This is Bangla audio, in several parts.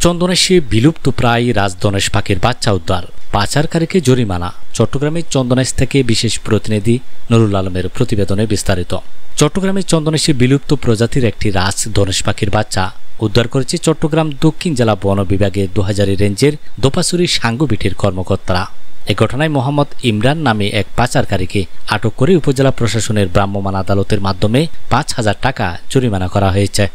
চন্দনাইশে বিলুপ্তপ্রায় রাজধনেশ পাখির বাচ্চা উদ্ধার, পাচারকারীকে জরিমানা। চট্টগ্রামের চন্দনাইশ থেকে বিশেষ প্রতিনিধি নুরুল আলমের প্রতিবেদনে বিস্তারিত। চট্টগ্রামের চন্দনাইশে বিলুপ্ত প্রজাতির একটি রাজধনেশ পাখির বাচ্চা উদ্ধার করেছে চট্টগ্রাম দক্ষিণ জেলা বন বিভাগের ২০০০ রেঞ্জের দোপাচুরি সাঙ্গুবিটির কর্মকর্তারা। এ ঘটনায় মোহাম্মদ ইমরান নামে এক পাচারকারীকে আটক করে উপজেলা প্রশাসনের ভ্রাম্যমাণ আদালতের মাধ্যমে ৫,০০০ টাকা জরিমানা করা হয়েছে।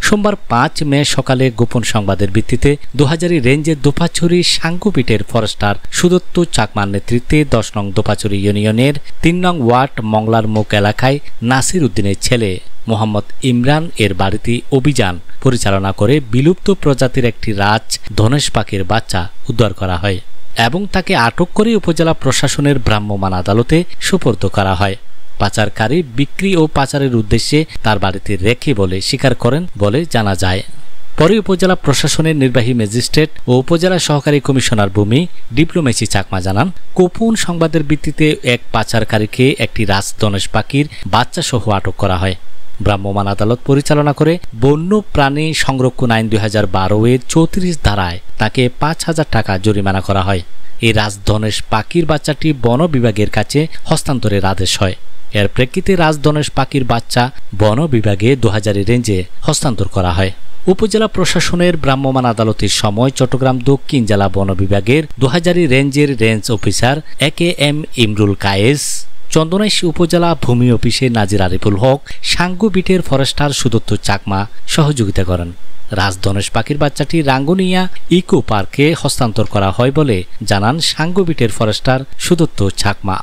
সোমবার ৫ মে সকালে গোপন সংবাদের ভিত্তিতে ২০০০ রেঞ্জের দোপাচুরি সাঙ্গুবিটের ফরেস্টার সুদত্ত চাকমার নেতৃত্বে ১০ নং দোপাচুরি ইউনিয়নের ৩ নং ওয়ার্ড মংলার মুখ এলাকায় নাসির উদ্দিনের ছেলে মোহাম্মদ ইমরান এর বাড়িতে অভিযান পরিচালনা করে বিলুপ্ত প্রজাতির একটি রাজধনেশ পাখির বাচ্চা উদ্ধার করা হয় এবং তাকে আটক করে উপজেলা প্রশাসনের ভ্রাম্যমাণ আদালতে সোপর্দ করা হয়। পাচারকারী বিক্রি ও পাচারের উদ্দেশ্যে তার বাড়িতে রেখে বলে স্বীকার করেন বলে জানা যায়। পরে উপজেলা প্রশাসনের নির্বাহী ম্যাজিস্ট্রেট ও উপজেলা সহকারী কমিশনার ভূমি ডিপ্লোমেসি চাকমা জানান, গোপন সংবাদের ভিত্তিতে এক পাচারকারীকে একটি রাজধনেশ পাখির বাচ্চা সহ আটক করা হয়। ভ্রাম্যমাণ আদালত পরিচালনা করে বন্য প্রাণী সংরক্ষণ আইন ২০১২-এর ৩৪ ধারায় তাকে ৫,০০০ টাকা জরিমানা করা হয়। এই রাজধনেশ পাখির বাচ্চাটি বন বিভাগের কাছে হস্তান্তরের আদেশ হয়। এর প্রেক্ষিতে রাজধনেশ পাখির বাচ্চা বন বিভাগে ২০০০ রেঞ্জে হস্তান্তর করা হয়। উপজেলা প্রশাসনের ভ্রাম্যমাণ আদালতের সময় চট্টগ্রাম দক্ষিণ জেলা বন বিভাগের ২০০০ রেঞ্জের range officer AKM Imrul Kayes, Chandanaish উপজেলা ভূমি অফিসের নাজির আরিফুল হক, সাঙ্গুবিটের ফরেস্টার সুদত্ত চাকমা সহযোগিতা করেন। রাজধনেশ পাখির বাচ্চাটি রাঙ্গুনিয়া ইকো পার্কে হস্তান্তর করা হয় বলে জানান সাঙ্গুবিটের ফরেস্টার সুদত্ত চাকমা।